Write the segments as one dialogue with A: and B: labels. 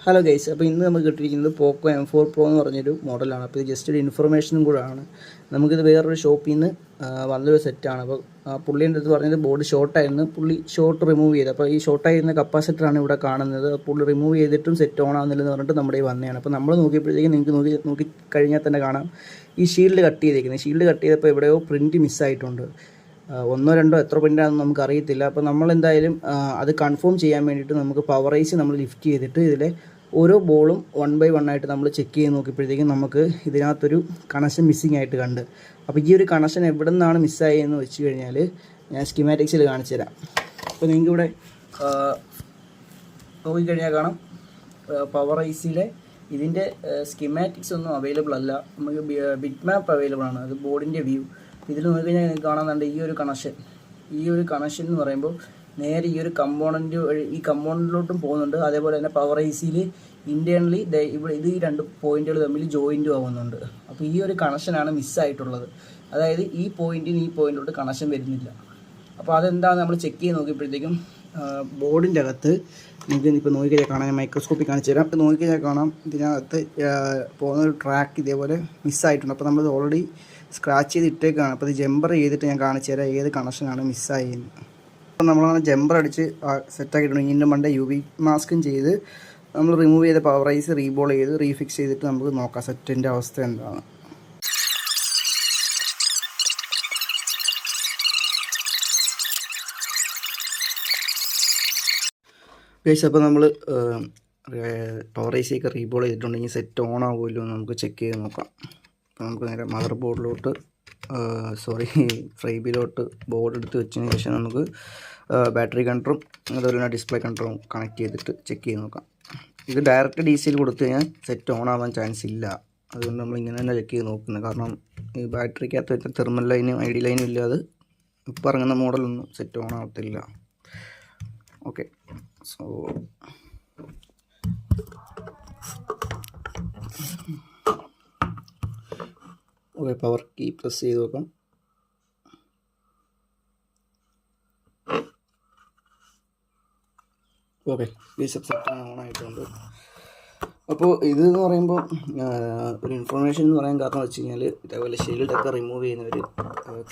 A: Hello guys, അപ്പോൾ ഇന്ന് നമുക്ക് കിട്ടിയിരിക്കുന്നത് പോക്കോ M4 Pro എന്ന് പറഞ്ഞൊരു മോഡലാണ്. അപ്പോൾ ഇത് ജസ്റ്റ് ഒരു ഇൻഫർമേഷനും കൂടെയാണ്. നമുക്കിത് വേറൊരു ഷോപ്പിൽ നിന്ന് വന്നൊരു സെറ്റാണ്. അപ്പോൾ പുള്ളീൻ്റെ അടുത്ത് പറഞ്ഞത് ബോർഡ് ഷോർട്ടായിരുന്നു, പുള്ളി ഷോർട്ട് റിമൂവ് ചെയ്ത്. അപ്പോൾ ഈ ഷോർട്ടായിരുന്ന കപ്പാസിറ്ററാണ് ഇവിടെ കാണുന്നത്. പുള്ളി റിമൂവ് ചെയ്തിട്ടും സെറ്റ് ഓൺ ആകുന്നില്ലെന്ന് പറഞ്ഞിട്ട് നമ്മുടെ ഈ വന്നതാണ്. അപ്പോൾ നമ്മൾ നോക്കിയപ്പോഴത്തേക്കും നിങ്ങൾക്ക് നോക്കി കഴിഞ്ഞാൽ തന്നെ കാണാം ഈ ഷീൽഡ് കട്ട് ചെയ്തേക്കുന്നത്. ഷീൽഡ് കട്ട് ചെയ്തപ്പോൾ എവിടെയോ പ്രിൻറ്റ് മിസ്സായിട്ടുണ്ട്. ഒന്നോ രണ്ടോ എത്ര പ്രിൻ്റാണെന്ന് നമുക്ക് അറിയത്തില്ല. അപ്പോൾ നമ്മളെന്തായാലും അത് കൺഫേം ചെയ്യാൻ വേണ്ടിയിട്ട് നമുക്ക് പവറൈസ് നമ്മൾ ലിഫ്റ്റ് ചെയ്തിട്ട് ഇതിലെ ഓരോ ബോളും 1 by 1 ആയിട്ട് നമ്മൾ ചെക്ക് ചെയ്ത് നോക്കിയപ്പോഴത്തേക്കും നമുക്ക് ഇതിനകത്തൊരു കണക്ഷൻ മിസ്സിങ് ആയിട്ട് കണ്ട്. അപ്പോൾ ഈ ഒരു കണക്ഷൻ എവിടെ നിന്നാണ് മിസ്സായതെന്ന് വെച്ച് കഴിഞ്ഞാൽ ഞാൻ സ്കിമാറ്റിക്സിൽ കാണിച്ചു തരാം. അപ്പോൾ നിങ്ങൾക്ക് ഇവിടെ നോക്കിക്കഴിഞ്ഞാൽ കാണാം പവറൈസിലെ ഇതിൻ്റെ സ്കിമാറ്റിക്സ് ഒന്നും അവൈലബിൾ അല്ല. നമുക്ക് ബിറ്റ് മാപ്പ് അവൈലബിൾ ആണ്, അത് ബോർഡിൻ്റെ വ്യൂ. ഇതിൽ നോക്കിക്കഴിഞ്ഞാൽ നിങ്ങൾക്ക് കാണാനുണ്ട് ഈ ഒരു കണക്ഷൻ എന്ന് പറയുമ്പോൾ നേരെ ഈ ഒരു കമ്പോണൻറ്റ് വഴി ഈ കമ്പോണൻറ്റിലോട്ടും പോകുന്നുണ്ട്. അതേപോലെ തന്നെ പവർ ഐസിയിൽ ഇൻറ്റേർണലി ഇവിടെ ഈ രണ്ട് പോയിൻറ്റുകൾ തമ്മിൽ ജോയിൻറ്റും ആവുന്നുണ്ട്. അപ്പോൾ ഈ ഒരു കണക്ഷനാണ് മിസ്സായിട്ടുള്ളത്. അതായത് ഈ പോയിൻറ്റിന് ഈ പോയിൻറ്റിലോട്ട് കണക്ഷൻ വരുന്നില്ല. അപ്പോൾ അതെന്താണെന്ന് നമ്മൾ ചെക്ക് ചെയ്ത് നോക്കിയപ്പോഴത്തേക്കും ബോർഡിൻ്റെ അകത്ത് നിങ്ങൾക്ക് ഇപ്പോൾ നോക്കിക്കഴിഞ്ഞാൽ കാണാം, ഞാൻ മൈക്രോസ്കോപ്പിൽ കാണിച്ചു തരാം. ഇപ്പോൾ നോക്കിക്കഴിഞ്ഞാൽ കാണാം ഇതിനകത്ത് പോകുന്നൊരു ട്രാക്ക് ഇതേപോലെ മിസ്സായിട്ടുണ്ട്. അപ്പോൾ നമ്മളിത് ഓൾറെഡി സ്ക്രാച്ച് ചെയ്ത് ഇട്ടേക്കാണ്. അപ്പോൾ ഇത് ജമ്പർ ചെയ്തിട്ട് ഞാൻ കാണിച്ചു തരാം ഏത് കണക്ഷനാണ് മിസ്സായെന്ന്. അപ്പോൾ നമ്മളാണ് ജമ്പർ അടിച്ച് സെറ്റാക്കിയിട്ടുണ്ട്. ഇതിൻ്റെ മണ്ട UV മാസ്കും ചെയ്ത് നമ്മൾ റിമൂവ് ചെയ്ത പവറൈസ് റീബോൾ ചെയ്ത് റീഫിക്സ് ചെയ്തിട്ട് നമുക്ക് നോക്കാം സെറ്റിൻ്റെ അവസ്ഥ എന്താണ്. ഗൈസ്, അപ്പോൾ നമ്മൾ പവറൈസൊക്കെ റീബോൾ ചെയ്തിട്ടുണ്ടെങ്കിൽ സെറ്റ് ഓൺ ആവുമല്ലോ എന്ന് നമുക്ക് ചെക്ക് ചെയ്ത് നോക്കാം. അപ്പോൾ നമുക്ക് നേരെ മദർ ബോർഡിലോട്ട് ഫ്രൈബിലോട്ട് ബോർഡ് എടുത്ത് വെച്ചതിന് ശേഷം നമുക്ക് ബാറ്ററി കൺട്രോളും അതുപോലെ തന്നെ ഡിസ്പ്ലേ കൺട്രോളും കണക്ട് ചെയ്തിട്ട് ചെക്ക് ചെയ്ത് നോക്കാം. ഇത് ഡയറക്റ്റ് DC കൊടുത്തു കഴിഞ്ഞാൽ സെറ്റ് ഓൺ ആവാൻ ചാൻസ് ഇല്ല. അതുകൊണ്ട് നമ്മൾ ഇങ്ങനെ തന്നെ ചെക്ക് ചെയ്ത് നോക്കുന്നത്. കാരണം ഈ ബാറ്ററിക്കകത്ത് വെച്ച തെർമൽ ലൈനും ID ലൈനും ഇല്ലാതെ ഇപ്പോൾ ഇറങ്ങുന്ന മോഡലൊന്നും സെറ്റ് ഓൺ ആവത്തില്ല. Okay, so power key press ചെയ്ത് നോക്കാം. ഓക്കെ, സെറ്റ് ഓൺ ആയിട്ടുണ്ട്. അപ്പോൾ ഇതെന്ന് പറയുമ്പോൾ ഒരു ഇൻഫർമേഷൻ എന്ന് പറയാൻ കാരണം വെച്ച് കഴിഞ്ഞാൽ ഇതേപോലെ ഷീൽഡൊക്കെ റിമൂവ് ചെയ്യുന്നവർ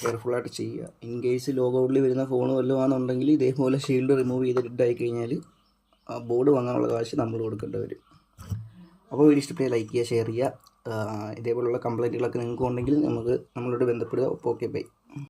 A: കെയർഫുള്ളായിട്ട് ചെയ്യുക. ഇൻ കേസ് ലോഗൗട്ടിൽ വരുന്ന ഫോൺ വല്ലതും ആണെന്നുണ്ടെങ്കിൽ ഇതേപോലെ ഷീൽഡ് റിമൂവ് ചെയ്തിട്ടായി കഴിഞ്ഞാൽ ബോർഡ് വാങ്ങാനുള്ള കാശ് നമ്മൾ കൊടുക്കേണ്ടി വരും. അപ്പോൾ വീഡിയോ ഇഷ്ടപ്പെട്ടാൽ ലൈക്ക് ചെയ്യുക, ഷെയർ ചെയ്യുക. ഇതേപോലുള്ള കംപ്ലൈൻറ്റുകളൊക്കെ നിങ്ങൾക്ക് ഉണ്ടെങ്കിൽ നമ്മളോട് ബന്ധപ്പെടുക. Okay, by.